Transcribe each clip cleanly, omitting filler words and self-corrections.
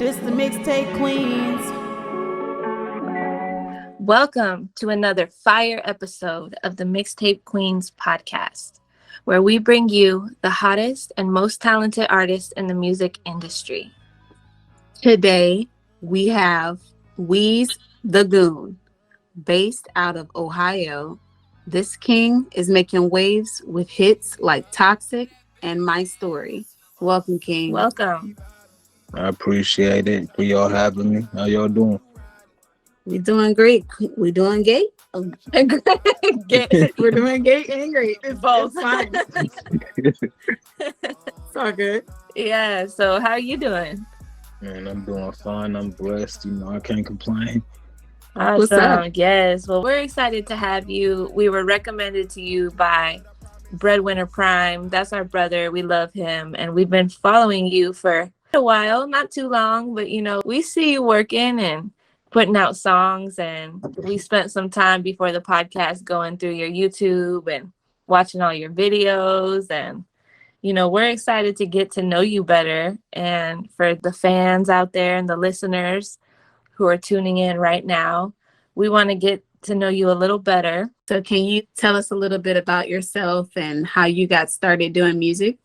This the Mixtape Queens. Welcome to another fire episode of the Mixtape Queens Podcast, where we bring you the hottest and most talented artists in the music industry. Today, we have Weez Tha Goon. Based out of Ohio, this king is making waves with hits like Toxic and My Story. Welcome, King. Welcome. I appreciate it for y'all having me. How y'all doing? We doing great. We doing great. We're doing great and great. It's both. Fine. It's all good. Yeah, so how are you doing? Man, I'm doing fine. I'm blessed. I can't complain. Awesome. What's up? Yes. Well, we're excited to have you. We were recommended to you by Breadwinner Prime. That's our brother. We love him. And we've been following you for a while, not too long, but we see you working and putting out songs. And we spent some time before the podcast going through your YouTube and watching all your videos. And, we're excited to get to know you better. And for the fans out there and the listeners who are tuning in right now, we want to get to know you a little better. So can you tell us a little bit about yourself and how you got started doing music?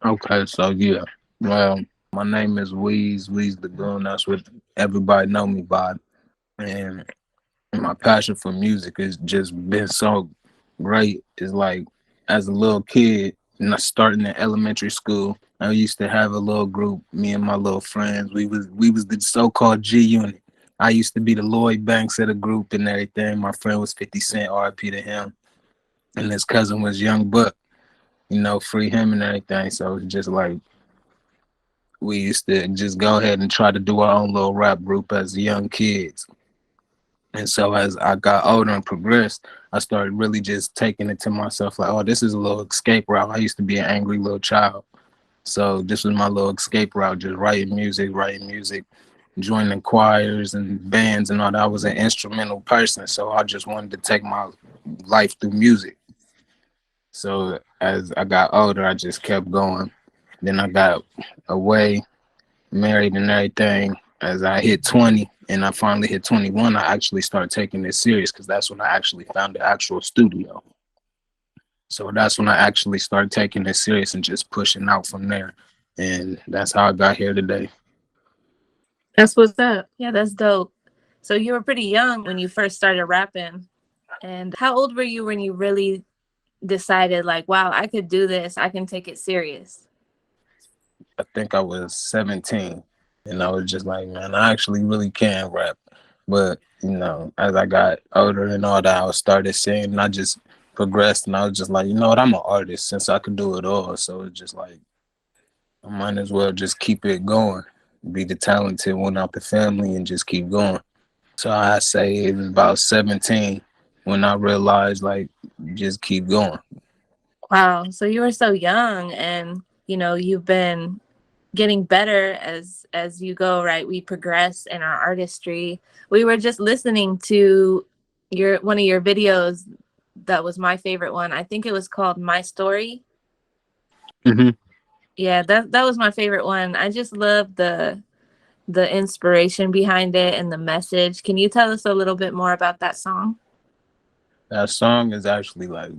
Okay, so yeah. Well, my name is Weez Tha Goon. That's what everybody know me by. And my passion for music has just been so great. It's like, as a little kid, starting in elementary school, I used to have a little group, me and my little friends. We was the so-called G Unit. I used to be the Lloyd Banks of the group and everything. My friend was 50 Cent, RIP to him. And his cousin was Young Buck, free him and everything. So it's just like, we used to just go ahead and try to do our own little rap group as young kids. And so as I got older and progressed, I started really just taking it to myself like, oh, this is a little escape route. I used to be an angry little child. So this was my little escape route, just writing music, joining choirs and bands and all that. I was an instrumental person, so I just wanted to take my life through music. So as I got older, I just kept going. Then I got away, married and everything. As I hit 20 and I finally hit 21, I actually started taking this serious because that's when I actually found the actual studio. So that's when I actually started taking it serious and just pushing out from there. And that's how I got here today. That's what's up. Yeah, that's dope. So you were pretty young when you first started rapping. And how old were you when you really decided like, wow, I could do this. I can take it serious? I think I was 17. And I was just like, man, I actually really can rap. But, as I got older and all that, I started singing and I just progressed. And I was just like, you know what, I'm an artist since I could do it all. So it's just like, I might as well just keep it going. Be the talented one out the family and just keep going. So I say it was about 17 when I realized like just keep going. Wow. So you were so young and you've been getting better as you go, right? We progress in our artistry. We were just listening to one of your videos that was my favorite one. I think it was called My Story. Mm-hmm. Yeah, that was my favorite one. I just love the inspiration behind it and the message. Can you tell us a little bit more about that song? That song is actually like,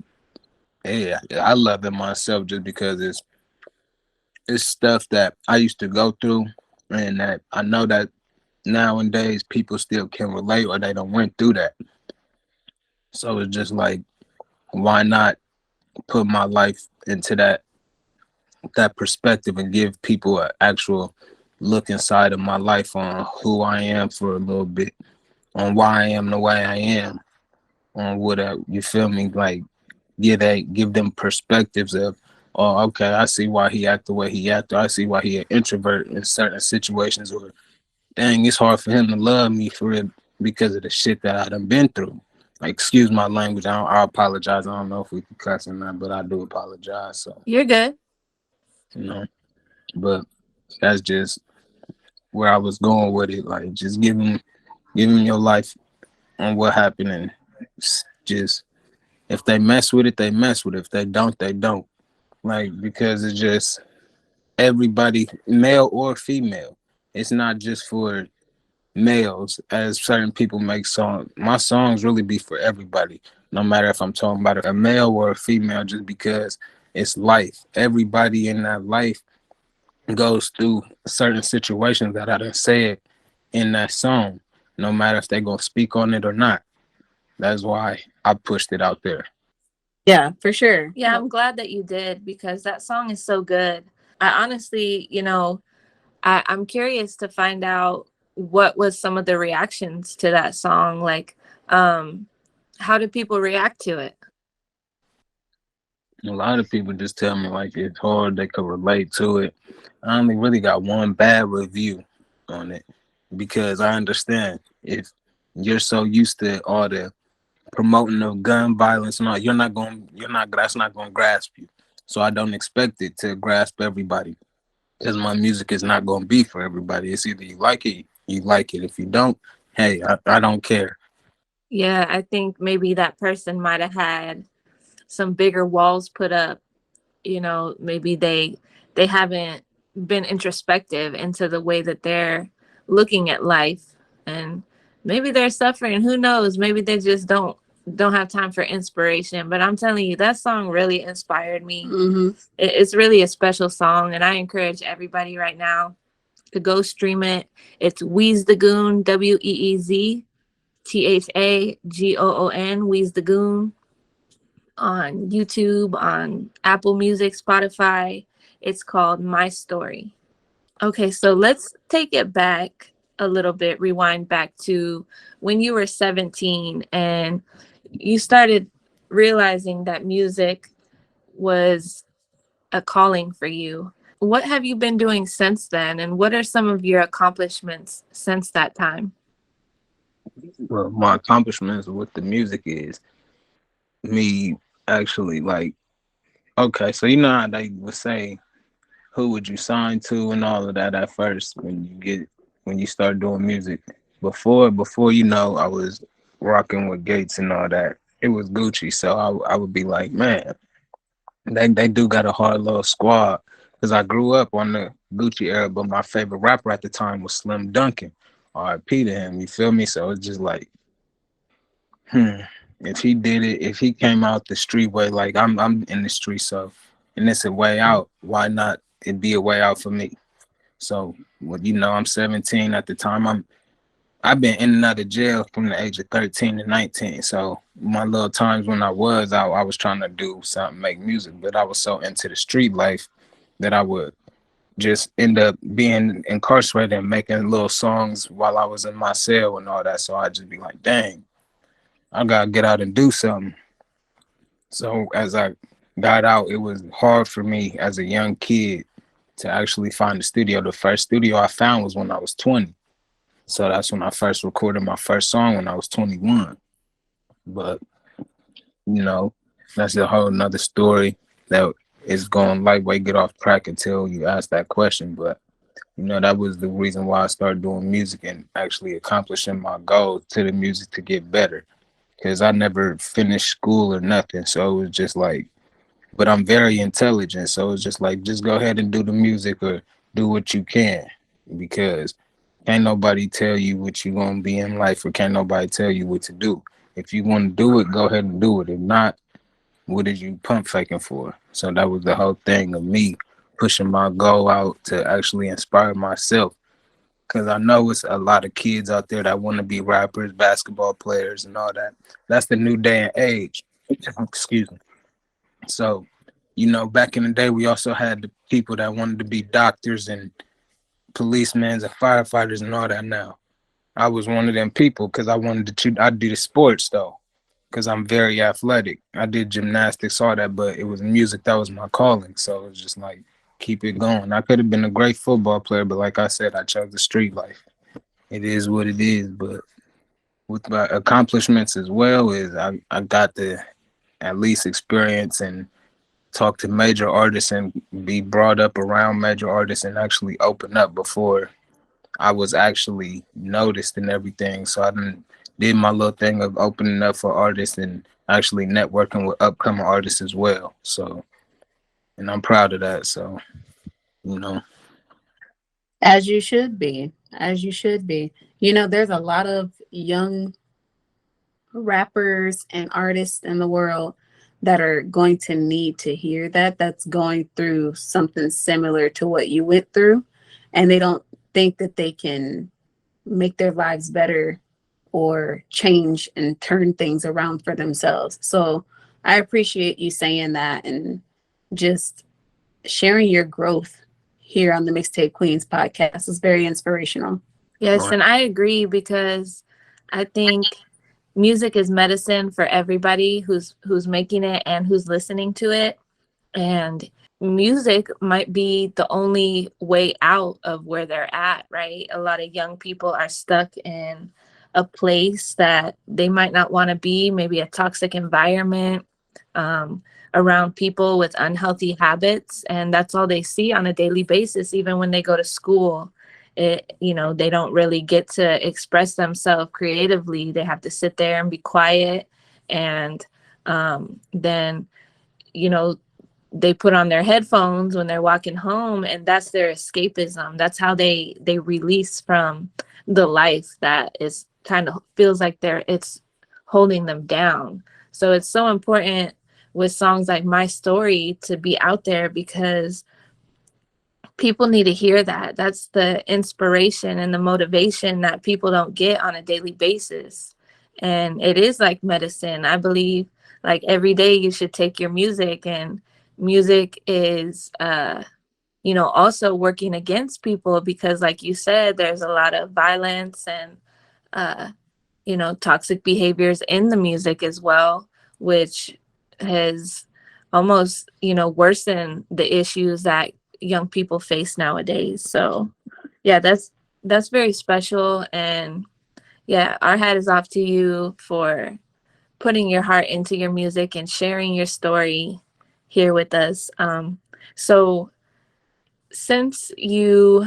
yeah, I love it myself just because it's stuff that I used to go through and that I know that nowadays people still can relate or they don't went through that. So it's just like, why not put my life into that perspective and give people an actual look inside of my life on who I am for a little bit, on why I am the way I am, on what you feel me, like give them perspectives of, oh, okay, I see why he act the way he act, or I see why he an introvert in certain situations, or dang, it's hard for him to love me for it because of the shit that I done been through. Like, excuse my language, I apologize. I don't know if we can cuss or not, but I do apologize. So you're good. But that's just where I was going with it. Like, just giving your life on what happened, and just if they mess with it, they mess with it. If they don't, they don't. Like, because it's just everybody, male or female. It's not just for males, as certain people make songs. My songs really be for everybody, no matter if I'm talking about a male or a female, just because it's life. Everybody in that life goes through certain situations that I done said in that song, no matter if they're gonna speak on it or not. That's why I pushed it out there. Yeah, for sure. Yeah, I'm glad that you did because that song is so good. I honestly, I'm curious to find out what was some of the reactions to that song. Like, how did people react to it? A lot of people just tell me like it's hard, they could relate to it. I only really got one bad review on it because I understand if you're so used to all the promoting of gun violence and all, that's not gonna grasp you. So I don't expect it to grasp everybody because my music is not gonna be for everybody. It's either you like it, you like it. If you don't, hey, I don't care. Yeah, I think maybe that person might have had some bigger walls put up. Maybe they haven't been introspective into the way that they're looking at life, and maybe they're suffering. Who knows? Maybe they just don't have time for inspiration. But I'm telling you, that song really inspired me. Mm-hmm. It's really a special song, and I encourage everybody right now to go stream it. It's Weez Tha Goon, WeezThaGoon, Weez Tha Goon, on YouTube, on Apple Music, Spotify. It's called My Story. Okay, so let's take it back a little bit, rewind back to when you were 17 and you started realizing that music was a calling for you. What have you been doing since then, and what are some of your accomplishments since that time? Well, my accomplishments with the music is me actually like, okay, so you know how they would say who would you sign to and all of that at first when you start doing music. Before I was rocking with Gates and all that. It was Gucci, so I would be like, man, they do got a hard little squad. Because I grew up on the Gucci era, but my favorite rapper at the time was Slim Duncan. R.I.P. to him, you feel me? So it's just like, if he did it, if he came out the street way, like I'm in the street, so and it's a way out, why not it be a way out for me? So I'm 17 at the time. I've been in and out of jail from the age of 13 to 19. So my little times when I was trying to do something, make music, but I was so into the street life that I would just end up being incarcerated and making little songs while I was in my cell and all that. So I'd just be like, dang, I gotta get out and do something. So as I got out, it was hard for me as a young kid to actually find a studio. The first studio I found was when I was 20. So that's when I first recorded my first song when I was 21. But, that's a whole nother story that is going lightweight, get off track until you ask that question. But, that was the reason why I started doing music and actually accomplishing my goal to the music to get better. Because I never finished school or nothing. So it was just like, but I'm very intelligent. So it's just like, just go ahead and do the music or do what you can. Because can't nobody tell you what you're going to be in life, or can't nobody tell you what to do. If you want to do it, go ahead and do it. If not, what is you pump faking for? So that was the whole thing of me pushing my goal out to actually inspire myself. Because I know it's a lot of kids out there that want to be rappers, basketball players, and all that. That's the new day and age. Excuse me. So, back in the day, we also had the people that wanted to be doctors and policemen and firefighters and all that now. I was one of them people because I wanted to I did the sports, though, because I'm very athletic. I did gymnastics, all that, but it was music. That was my calling. So it was just like, keep it going. I could have been a great football player, but like I said, I chose the street life. It is what it is. But with my accomplishments as well is I got to at least experience and talk to major artists and be brought up around major artists and actually open up before I was actually noticed and everything. So I did my little thing of opening up for artists and actually networking with upcoming artists as well. So, and I'm proud of that. So you know. As you should be. As you should be. You know, there's a lot of young rappers and artists in the world that are going to need to hear that, that's going through something similar to what you went through, and they don't think that they can make their lives better or change and turn things around for themselves. So I appreciate you saying that and just sharing your growth here on the Mixtape Queens podcast. Is very inspirational. Yes, and I agree because I think music is medicine for everybody who's making it and who's listening to it. And music might be the only way out of where they're at, right? A lot of young people are stuck in a place that they might not want to be, maybe a toxic environment, around people with unhealthy habits. And that's all they see on a daily basis, even when they go to school. They don't really get to express themselves creatively. They have to sit there and be quiet. And then, they put on their headphones when they're walking home, and that's their escapism. That's how they release from the life that is kind of feels like it's holding them down. So it's so important with songs like My Story to be out there, because people need to hear that. That's the inspiration and the motivation that people don't get on a daily basis. And it is like medicine. I believe like every day you should take your music, and music is also working against people, because like you said, there's a lot of violence and toxic behaviors in the music as well, which has almost worsened the issues that young people face nowadays. So yeah, that's very special. And yeah, our hat is off to you for putting your heart into your music and sharing your story here with us. So since you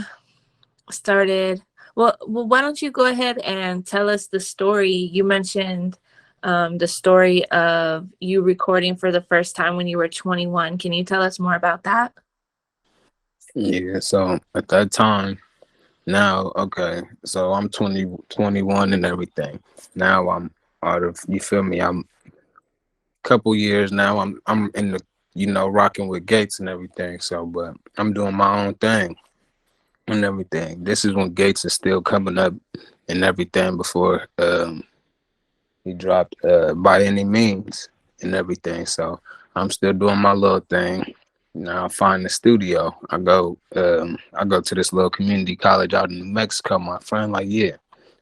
started, well, why don't you go ahead and tell us the story? You mentioned the story of you recording for the first time when you were 21. Can you tell us more about that? Yeah, so at that time, now, okay, so I'm 21 and everything. Now I'm out of, you feel me? I'm a couple years now. I'm in the, rocking with Gates and everything. So, but I'm doing my own thing and everything. This is when Gates is still coming up and everything before he dropped By Any Means and everything. So I'm still doing my little thing. Now I find the studio. I go to this little community college out in New Mexico. My friend like, yeah,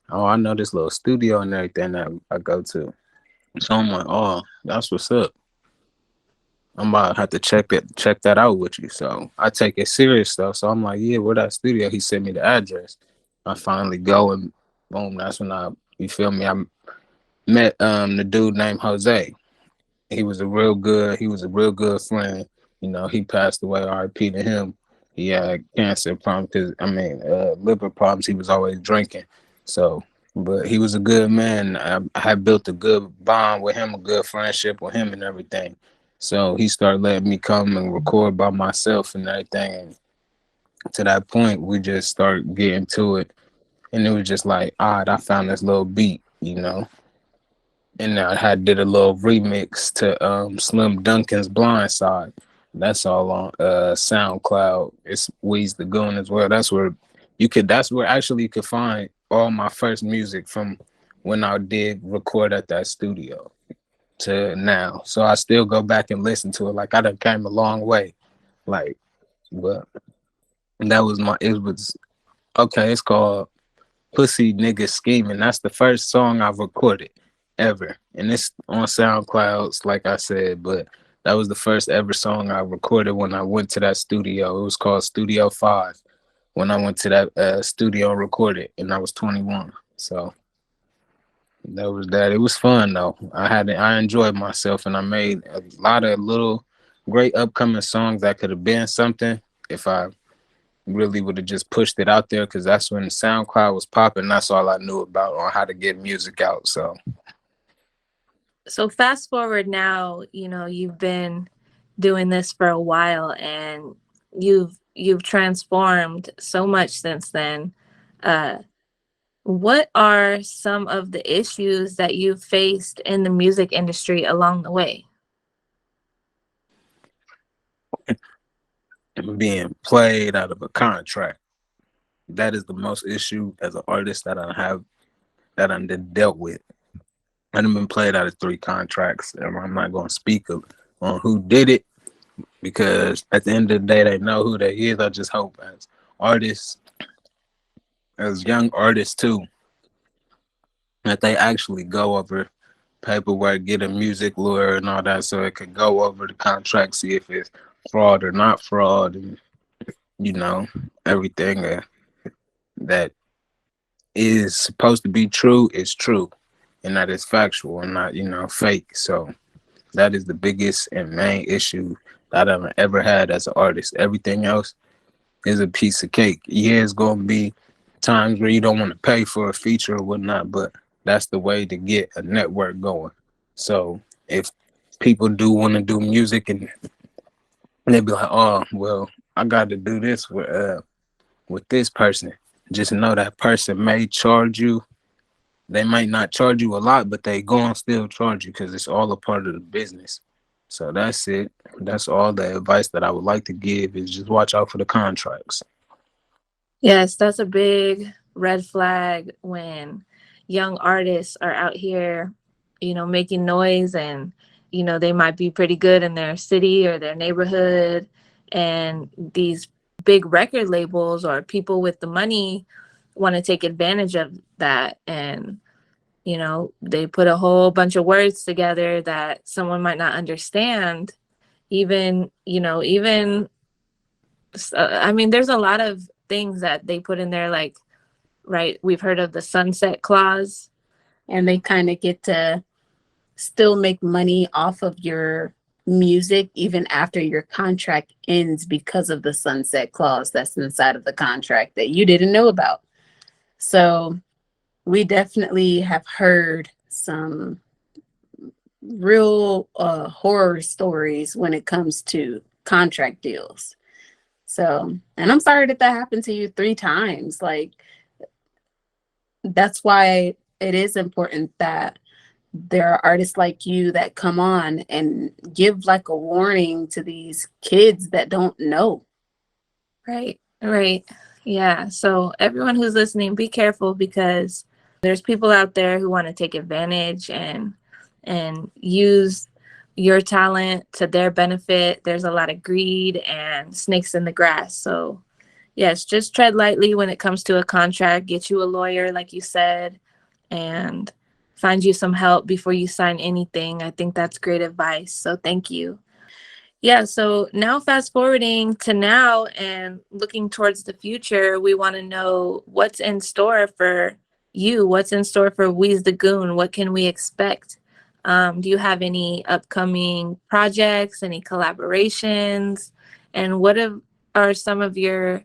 oh, I know this little studio and everything that I go to. So I'm like, oh, that's what's up. I'm about to have to check that out with you. So I take it serious though. So I'm like, yeah, where that studio? He sent me the address. I finally go and boom, that's when you feel me? I met the dude named Jose. He was a real good friend. He passed away, RIP to him. He had cancer problems, liver problems. He was always drinking. So, but he was a good man. I had built a good bond with him, a good friendship with him and everything. So he started letting me come and record by myself and everything. And to that point, we just started getting to it. And it was just like, all right, I found this little beat. And I had did a little remix to Slim Duncan's Blind Side. That's all on SoundCloud. It's Weez Tha Goon as well. That's where actually you could find all my first music from when I did record at that studio to now. So I still go back and listen to it. Like I done came a long way. Like, but that was it's called Pussy Nigga Scheming. That's the first song I've recorded ever. And it's on SoundCloud, like I said, but that was the first ever song I recorded when I went to that studio. It was called Studio 5 when I went to that studio and recorded, and I was 21. So that was that. It was fun though. I enjoyed myself, and I made a lot of little great upcoming songs that could have been something if I really would have just pushed it out there, because that's when SoundCloud was popping. That's all I knew about on how to get music out. So fast forward now, you've been doing this for a while, and you've you've transformed so much since then. What are some of the issues that you've faced in the music industry along the way? Being played out of a contract. That is the most issue as an artist that I dealt with. I done been played out of 3 contracts, and I'm not going to speak on who did it, because at the end of the day, they know who they is. I just hope as artists, as young artists too, that they actually go over paperwork, get a music lawyer and all that, so it could go over the contract, see if it's fraud or not fraud, and everything that is supposed to be true is true, and that is factual and not fake. So that is the biggest and main issue that I've ever had as an artist. Everything else is a piece of cake. Yeah, it's gonna be times where you don't want to pay for a feature or whatnot, but that's the way to get a network going. So if people do want to do music and they be like, oh, well, I got to do this with this person, just know that person may charge you. They might not charge you a lot, but they gonna still charge you because it's all a part of the business. So that's it. That's all the advice that I would like to give, is just watch out for the contracts. Yes, that's a big red flag when young artists are out here, making noise, and, they might be pretty good in their city or their neighborhood. And these big record labels or people with the money want to take advantage of that. And, they put a whole bunch of words together that someone might not understand. Even there's a lot of things that they put in there, like, right, we've heard of the sunset clause. And they kind of get to still make money off of your music even after your contract ends because of the sunset clause that's inside of the contract that you didn't know about. So we definitely have heard some real horror stories when it comes to contract deals. So, and I'm sorry that happened to you 3 times. Like, that's why it is important that there are artists like you that come on and give like a warning to these kids that don't know. Right. Yeah. So everyone who's listening, be careful, because there's people out there who want to take advantage and use your talent to their benefit. There's a lot of greed and snakes in the grass. So yes, just tread lightly when it comes to a contract. Get you a lawyer, like you said, and find you some help before you sign anything. I think that's great advice. So thank you. Yeah, so now fast forwarding to now and looking towards the future, we want to know what's in store for you. What's in store for Weez Tha Goon? What can we expect? Do you have any upcoming projects, any collaborations? And what are some of your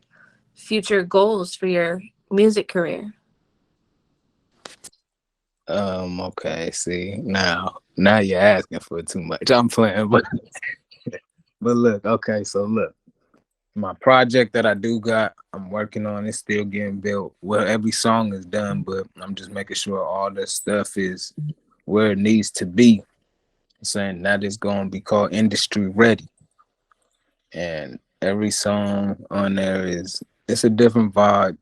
future goals for your music career? Okay, see, now you're asking for too much. I'm playing, but look, okay, so look, my project that I do got, I'm working on, it's still getting built. Well, every song is done, but I'm just making sure all the stuff is where it needs to be. Saying that is going to be called Industry Ready, and every song on there it's a different vibe.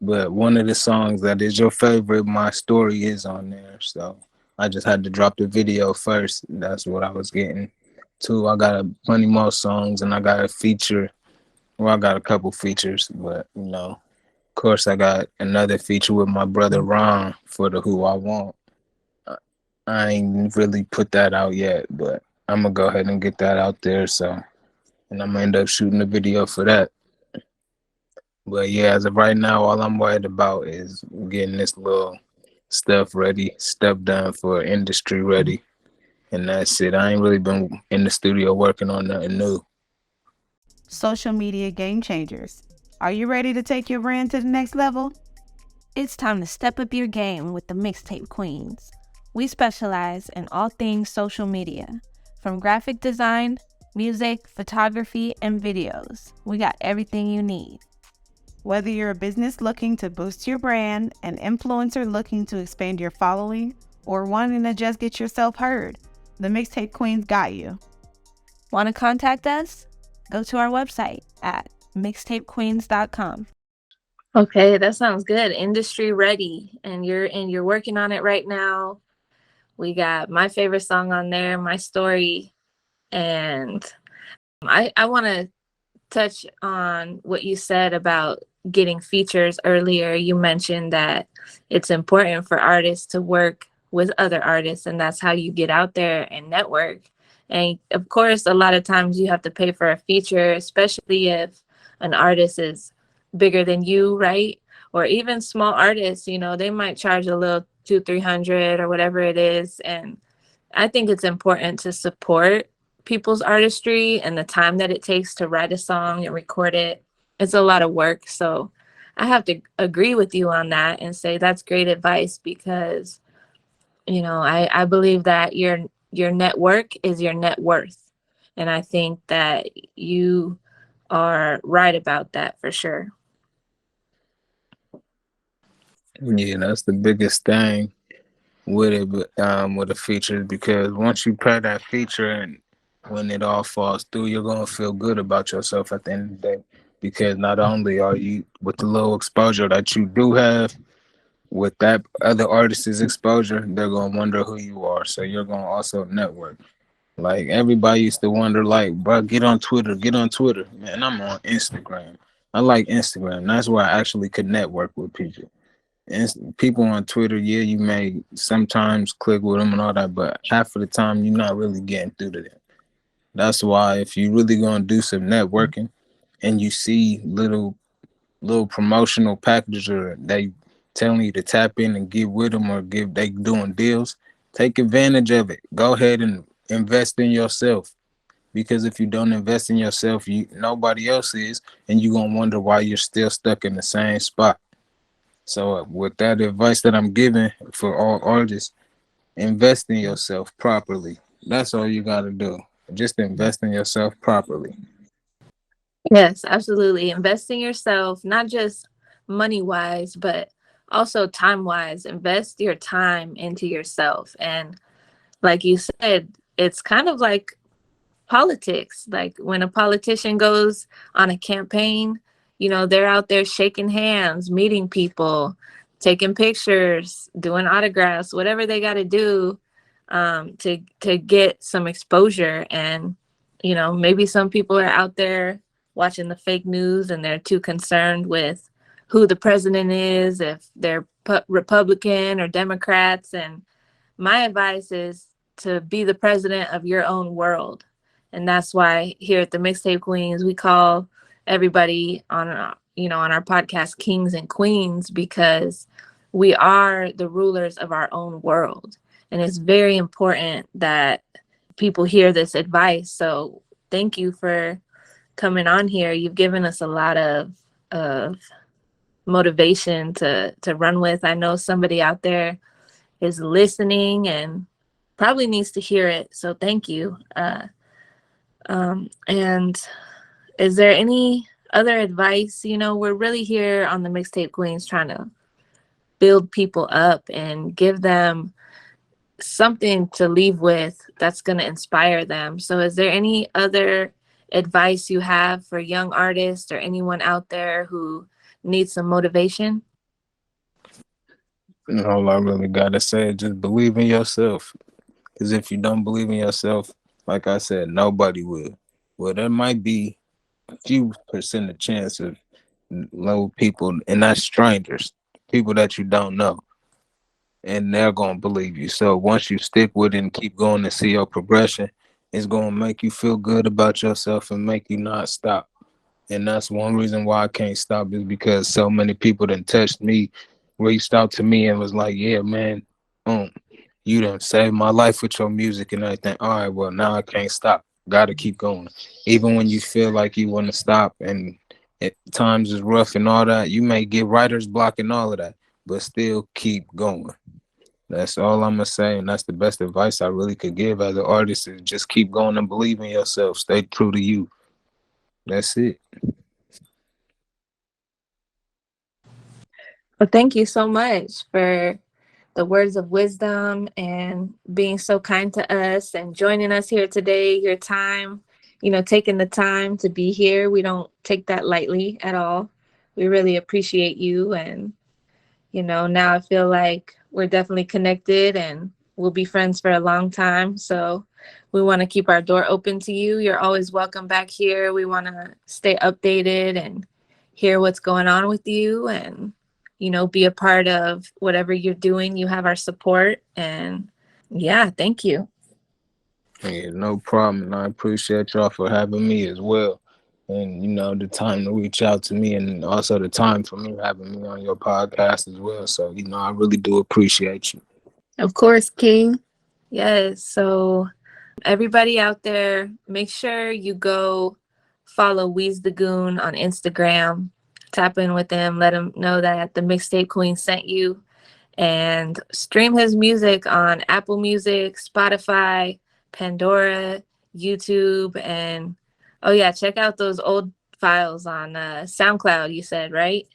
But one of the songs that is your favorite, My Story, is on there. So I just had to drop the video first. That's what I was getting to. I got plenty more songs, and I got a feature. Well, I got a couple features, but of course I got another feature with my brother Ron for the Who I Want. I ain't really put that out yet, but I'm gonna go ahead and get that out there. So, and I'm gonna end up shooting a video for that. But yeah, as of right now, all I'm worried about is getting this little stuff ready, stuff done for Industry Ready. And that's it. I ain't really been in the studio working on nothing new. Social media game changers. Are you ready to take your brand to the next level? It's time to step up your game with the Mixtape Queens. We specialize in all things social media, from graphic design music, photography, and videos. We got everything you need. Whether you're a business looking to boost your brand, an influencer looking to expand your following, or wanting to just get yourself heard, the Mixtape Queens got you. Want to contact us? Go to our website at mixtapequeens.com. Okay, that sounds good. Industry ready, and you're working on it right now. We got my favorite song on there, My Story, and I want to touch on what you said about getting features earlier. You mentioned that it's important for artists to work with other artists, and that's how you get out there and network. And of course, a lot of times you have to pay for a feature, especially if an artist is bigger than you, right? Or even small artists, they might charge a little 200-300 or whatever it is. And I think it's important to support people's artistry and the time that it takes to write a song and record it. It's a lot of work. So I have to agree with you on that and say that's great advice, because I believe that your network is your net worth. And I think that you are right about that for sure. Yeah, that's the biggest thing with it, with a feature, because once you pay that feature and when it all falls through, you're gonna feel good about yourself at the end of the day. Because not only are you, with the little exposure that you do have, with that other artist's exposure, they're gonna wonder who you are. So you're gonna also network. Like everybody used to wonder, like, bro, get on Twitter. Man, I'm on Instagram. I like Instagram. That's where I actually could network with people. And people on Twitter, yeah, you may sometimes click with them and all that, but half of the time you're not really getting through to them. That's why if you really gonna do some networking and you see little promotional packages, or they telling you to tap in and get with them, or they doing deals, take advantage of it. Go ahead and invest in yourself, because if you don't invest in yourself, nobody else is, and you're gonna wonder why you're still stuck in the same spot. So with that advice that I'm giving for all artists, invest in yourself properly. That's all you gotta do. Just invest in yourself properly. Yes, absolutely. Invest in yourself, not just money wise, but also time wise. Invest your time into yourself. And like you said, it's kind of like politics. Like when a politician goes on a campaign, they're out there shaking hands, meeting people, taking pictures, doing autographs, whatever they got to do to get some exposure. And, maybe some people are out there watching the fake news and they're too concerned with who the president is, if they're Republican or Democrats. And my advice is to be the president of your own world. And that's why here at the Mixtape Queens, we call everybody on our podcast kings and queens, because we are the rulers of our own world. And it's very important that people hear this advice. So thank you for coming on here. You've given us a lot of motivation to run with. I know somebody out there is listening and probably needs to hear it. So thank you. And is there any other advice? We're really here on the Mixtape Queens trying to build people up and give them something to leave with that's going to inspire them. So is there any other advice you have for young artists or anyone out there who needs some motivation? All I really gotta say is just believe in yourself. Because if you don't believe in yourself, like I said, nobody will. Well, there might be a few percent of chance of low people, and that's strangers, people that you don't know, and they're gonna believe you. So once you stick with it and keep going and see your progression, it's gonna make you feel good about yourself and make you not stop. And that's one reason why I can't stop, is because so many people that touched me, reached out to me and was like, yeah, man, you done saved my life with your music and everything. All right, well, now I can't stop. Gotta keep going. Even when you feel like you want to stop and at times is rough and all that, you may get writer's block and all of that, but still keep going. That's all I'm gonna say, and that's the best advice I really could give as an artist is just keep going and believe in yourself. Stay true to you. That's it. Well, thank you so much for the words of wisdom and being so kind to us and joining us here today. Your time, taking the time to be here. We don't take that lightly at all. We really appreciate you. And, now I feel like we're definitely connected and we'll be friends for a long time. So we want to keep our door open to you. You're always welcome back here. We want to stay updated and hear what's going on with you and be a part of whatever you're doing. You have our support. And yeah, thank you. Yeah, no problem. And I appreciate y'all for having me as well. And, the time to reach out to me and also the time for me having me on your podcast as well. So, I really do appreciate you. Of course, King. Yes. So everybody out there, make sure you go follow Weez Tha Goon on Instagram. Tap in with him, let him know that the Mixtape Queen sent you, and stream his music on Apple Music, Spotify, Pandora, YouTube, and check out those old files on SoundCloud, you said, right?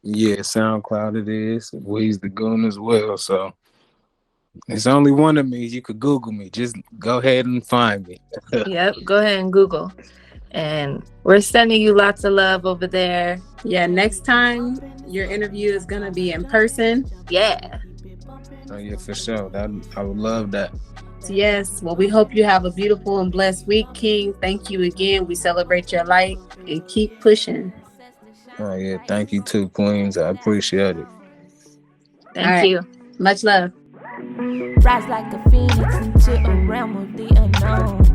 Yeah, SoundCloud it is. Weez Tha Goon as well. So it's only one of me. You could Google me. Just go ahead and find me. Yep, go ahead and Google. And we're sending you lots of love over there. Yeah, next time your interview is going to be in person. Yeah. Oh, yeah, for sure. I would love that. Yes. Well, we hope you have a beautiful and blessed week, King. Thank you again. We celebrate your light and keep pushing. Oh, yeah. Thank you too, Queens. I appreciate it. Thank you. Much love. Rise like a phoenix into a realm of the unknown.